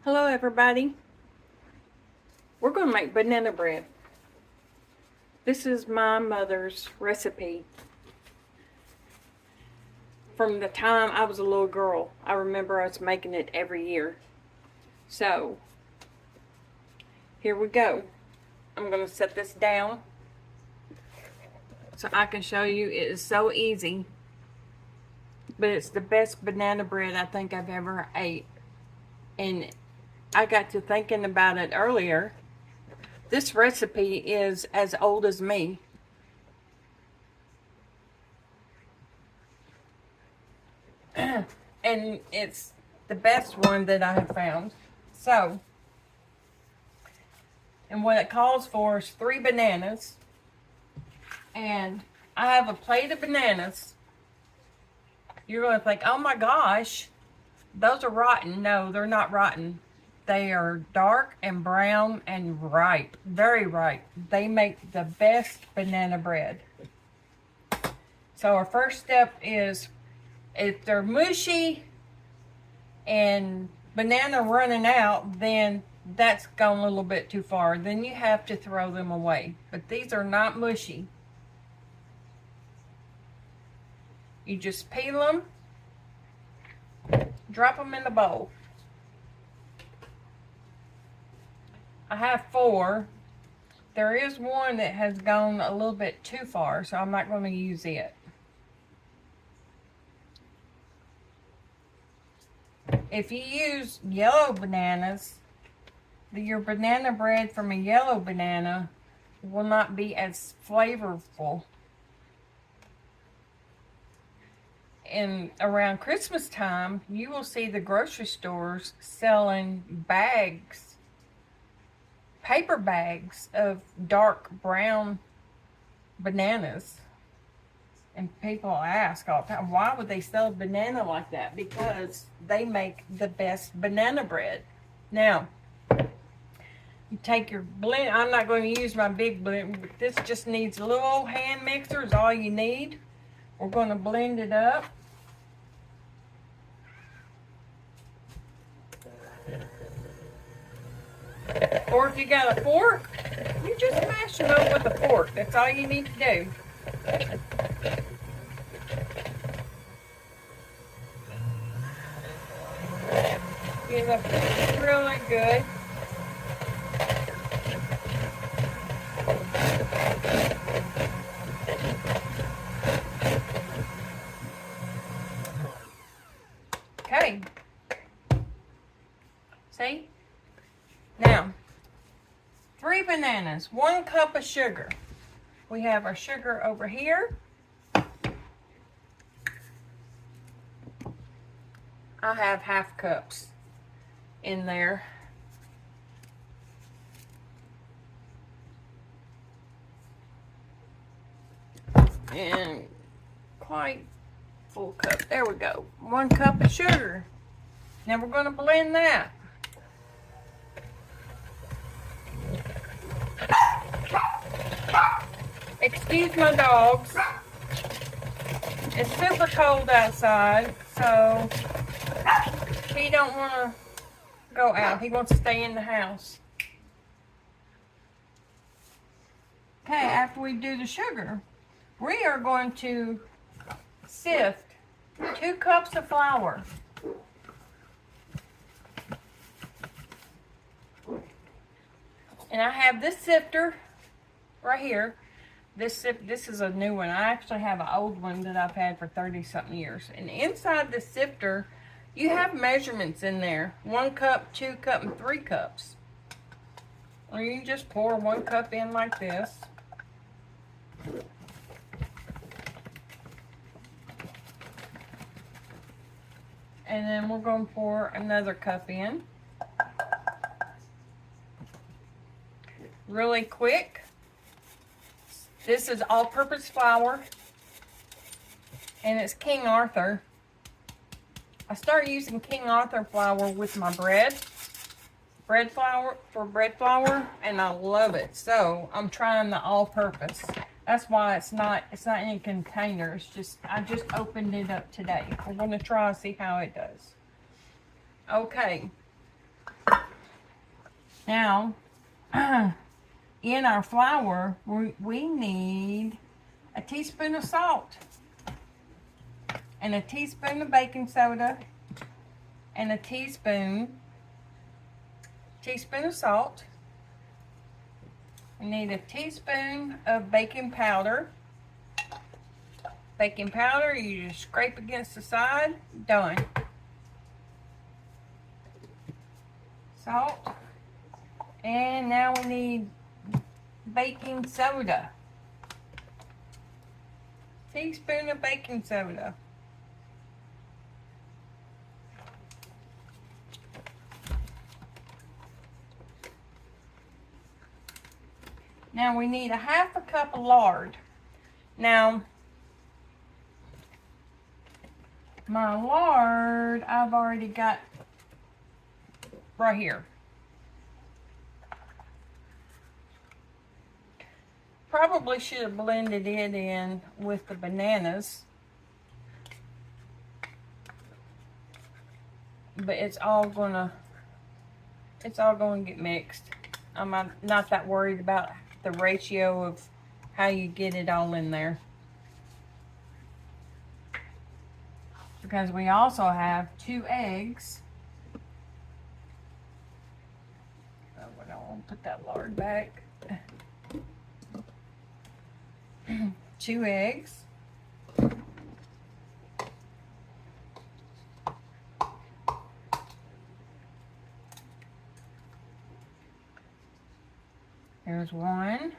Hello everybody. We're going to make banana bread. This is my mother's recipe from the time I was a little girl. I remember us making it every year. So, here we go. I'm going to set this down so I can show you. It is so easy, but it's the best banana bread I think I've ever ate. And I got to thinking about it earlier. This recipe is as old as me. And it's the best one that I have found. So, and what it calls for is 3 bananas. And I have a plate of bananas. You're going to think, oh my gosh, those are rotten. No, they're not rotten. They are dark and brown and ripe, very ripe. They make the best banana bread. So our first step is, if they're mushy and banana running out, then that's gone a little bit too far. Then you have to throw them away. But these are not mushy. You just peel them, drop them in the bowl. I have 4. There is one that has gone a little bit too far, so I'm not going to use it. If you use yellow bananas, your banana bread from a yellow banana will not be as flavorful. And around Christmas time, you will see the grocery stores selling bags, paper bags of dark brown bananas. And people ask all the time, why would they sell a banana like that? Because they make the best banana bread. Now, you take your blend. I'm not going to use my big blend, but this just needs a little old hand mixer is all you need. We're going to blend it up. Or if you got a fork, you just mash it up with a fork. That's all you need to do. Get it really good. Okay. See? Now, 3 bananas, 1 cup of sugar. We have our sugar over here. I have half cups in there. And quite full cup. There we go. 1 cup of sugar. Now we're going to blend that. Excuse my dogs. It's super cold outside, so he don't want to go out. He wants to stay in the house. Okay, after we do the sugar, we are going to sift 2 cups of flour. And I have this sifter right here. This is a new one. I actually have an old one that I've had for 30-something years. And inside the sifter, you have measurements in there. 1 cup, 2 cup, and 3 cups. Or you can just pour 1 cup in like this. And then we're going to pour another cup in. Really quick. This is all-purpose flour, and it's King Arthur. I started using King Arthur flour with my bread flour, and I love it. So I'm trying the all-purpose. That's why it's not in a container. It's just, I just opened it up today. We're going to try and see how it does. Okay. Now, in our flour, we need a teaspoon of salt and a teaspoon of baking soda and a teaspoon of salt. We need a teaspoon of baking powder. Baking powder, you just scrape against the side, done. Salt. And now we need baking soda. Teaspoon of baking soda. Now we need a half a cup of lard. Now, my lard, I've already got right here. Probably should have blended it in with the bananas, but it's all gonna get mixed. I'm not that worried about the ratio of how you get it all in there, because we also have 2 eggs. Oh, I don't want to put that lard back. 2 eggs. There's 1.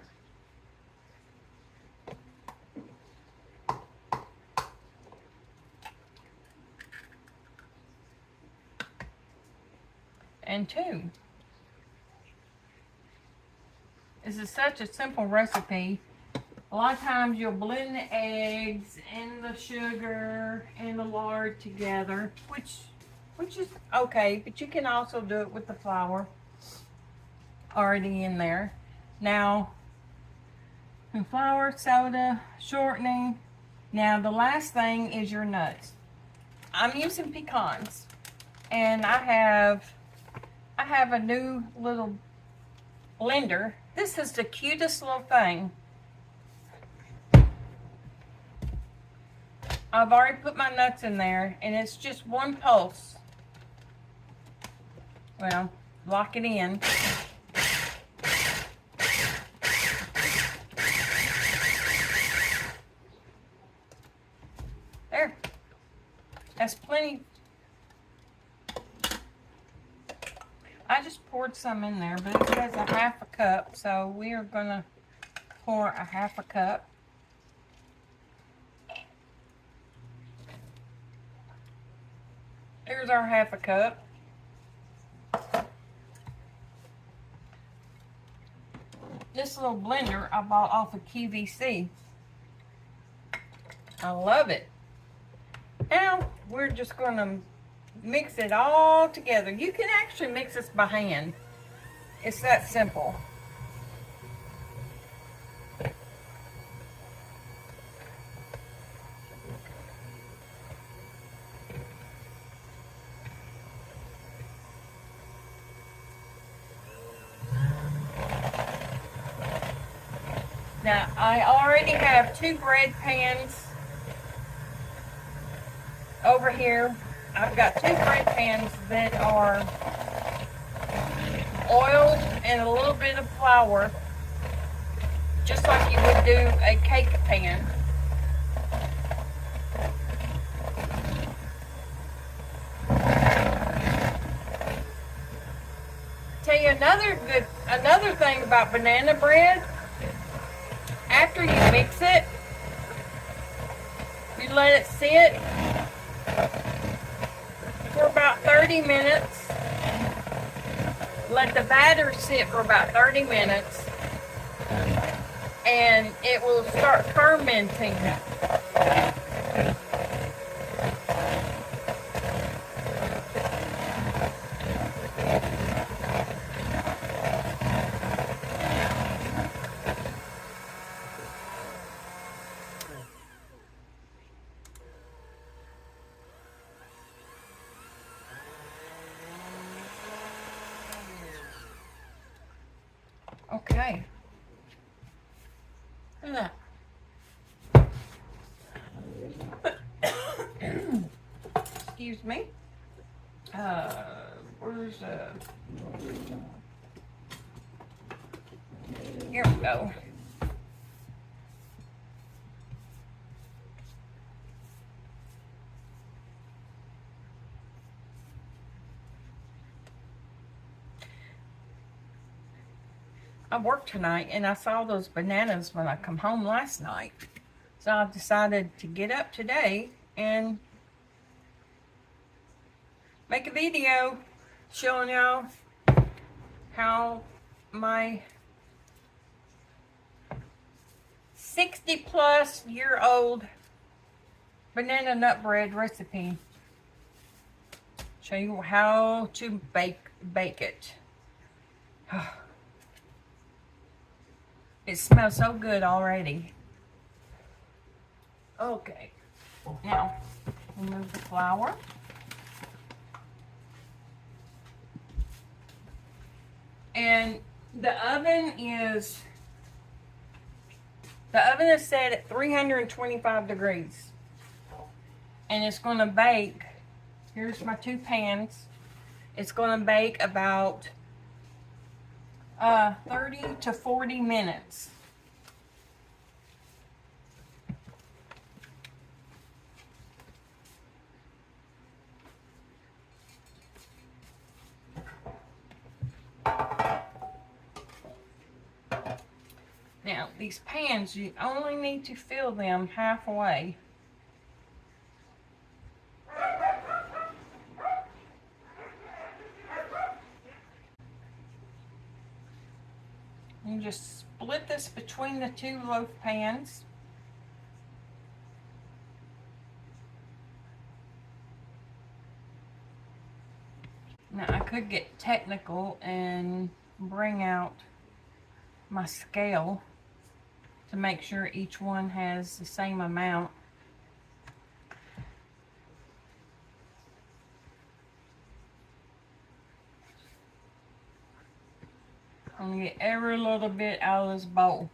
And 2. This is such a simple recipe. A lot of times you'll blend the eggs and the sugar and the lard together, which is okay, but you can also do it with the flour already in there. Now, flour, soda, shortening. Now the last thing is your nuts. I'm using pecans, and I have a new little blender. This is the cutest little thing. I've already put my nuts in there, and it's just 1 pulse. Well, lock it in. There. That's plenty. I just poured some in there, but it says a half a cup, so we are gonna pour a half a cup. There's our half a cup. This little blender I bought off of QVC. I love it. Now we're just going to mix it all together. You can actually mix this by hand. It's that simple. Now, I already have 2 bread pans over here. I've got 2 bread pans that are oiled and a little bit of flour, just like you would do a cake pan. Tell you another thing about banana bread. After you mix it, you let it sit for about 30 minutes. Let the batter sit for about 30 minutes, and it will start fermenting. Okay. Look at that. Excuse me. Where's here we go. I worked tonight and I saw those bananas when I come home last night. So I decided to get up today and make a video showing y'all how my 60-plus-year-old banana nut bread recipe. Show you how to bake it. It smells so good already. Okay, now remove the flour. And the oven is set at 325 degrees. And it's going to bake, here's my 2 pans. It's going to bake about 30 to 40 minutes. Now, these pans, you only need to fill them halfway. You just split this between the 2 loaf pans. Now, I could get technical and bring out my scale to make sure each one has the same amount. I'm gonna get every little bit out of this bowl.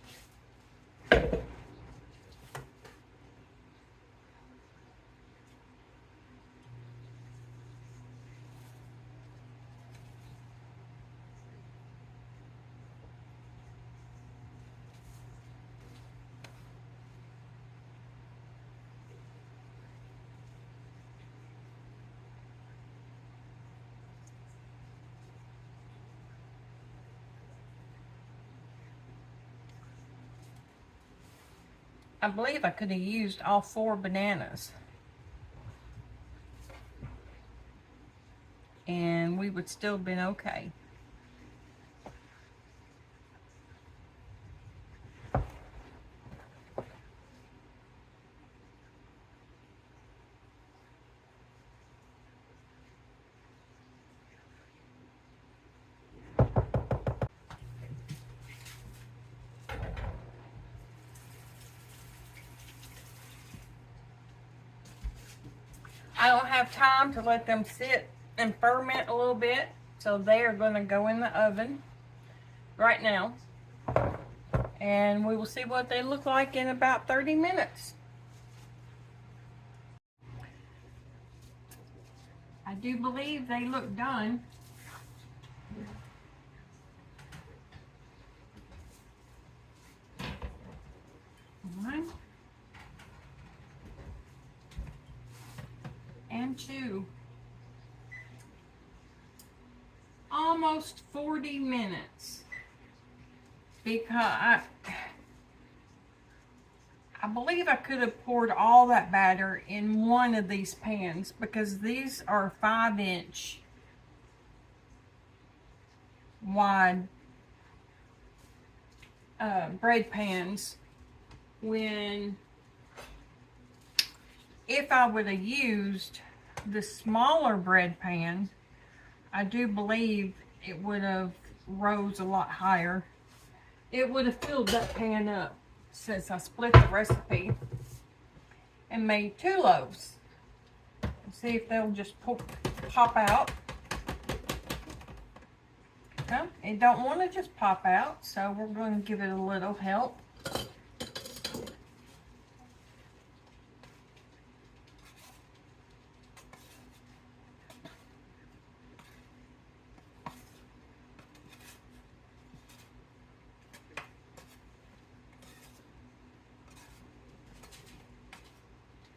I believe I could have used all 4 bananas. And we would still have been okay. I don't have time to let them sit and ferment a little bit, so they are going to go in the oven right now. And we will see what they look like in about 30 minutes. I do believe they look done. One and 2. Almost 40 minutes. Because I believe I could have poured all that batter in one of these pans, because these are 5-inch wide bread pans. If I would have used the smaller bread pan, I do believe it would have rose a lot higher. It would have filled that pan up, since I split the recipe and made 2 loaves. Let's see if they'll just pop out. Well, it don't want to just pop out, so we're going to give it a little help.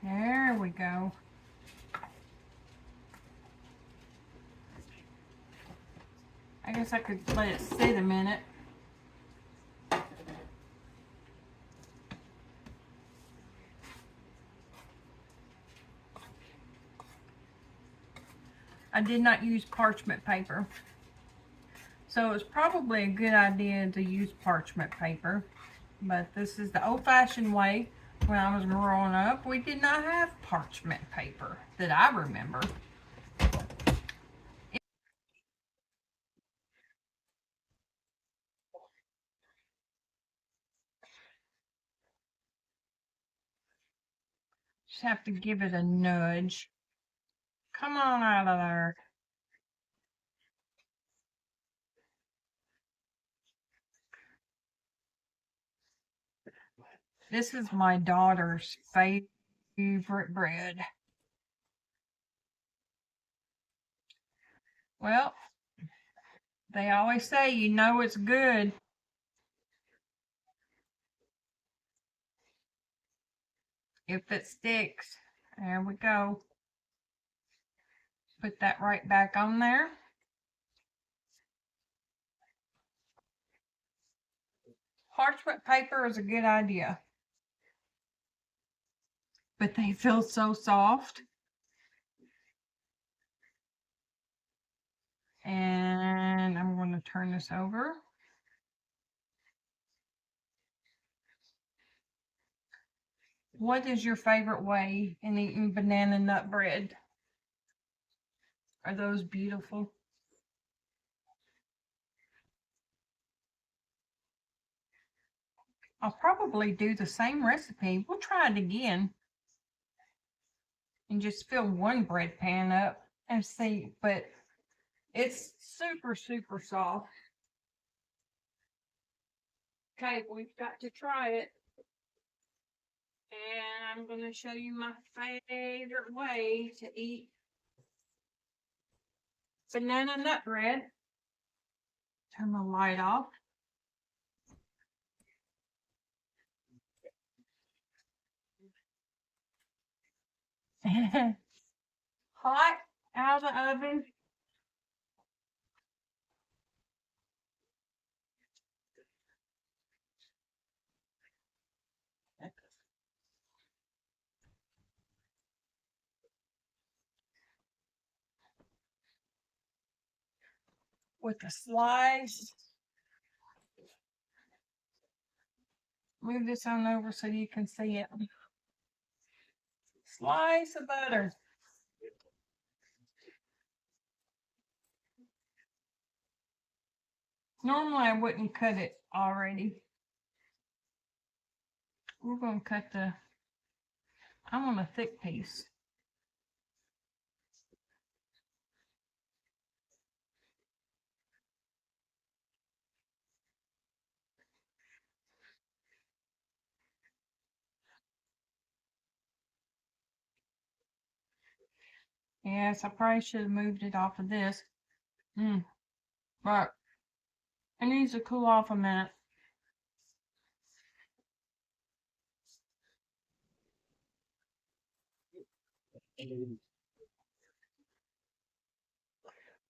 There we go. I guess I could let it sit a minute. I did not use parchment paper. So it's probably a good idea to use parchment paper. But this is the old-fashioned way. When I was growing up, we did not have parchment paper that I remember. Just have to give it a nudge. Come on out of there. This is my daughter's favorite bread. Well, they always say you know it's good if it sticks. There we go. Put that right back on there. Parchment paper is a good idea. But they feel so soft. And I'm going to turn this over. What is your favorite way in eating banana nut bread? Are those beautiful? I'll probably do the same recipe. We'll try it again and just fill one bread pan up and see, but it's super, super soft. Okay, we've got to try it. And I'm going to show you my favorite way to eat banana nut bread. Turn the light off. Hot out of the oven. With a slice. Move this on over so you can see it. Slice of butter. Normally I wouldn't cut it already. We're going to cut I want a thick piece. Yes, I probably should have moved it off of this. But it needs to cool off a minute.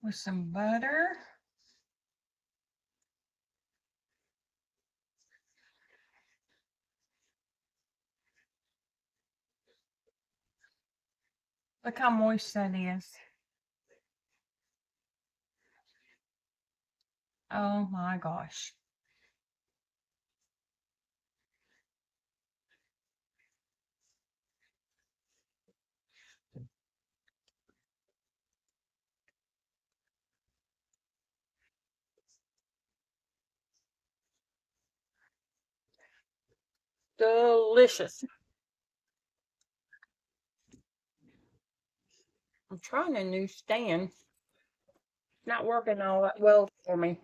With some butter. Look how moist that is. Oh my gosh. Delicious. I'm trying a new stand. It's not working all that well for me.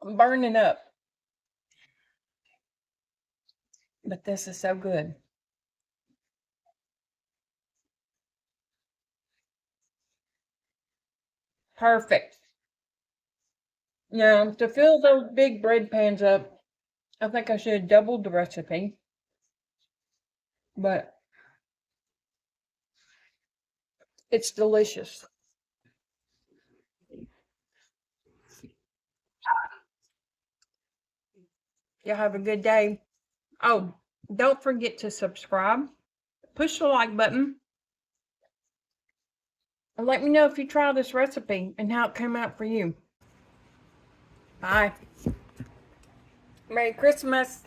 I'm burning up. But this is so good. Perfect. Now, to fill those big bread pans up, I think I should have doubled the recipe. But it's delicious. Y'all have a good day. Oh, don't forget to subscribe. Push the like button. And let me know if you try this recipe and how it came out for you. Bye. Merry Christmas.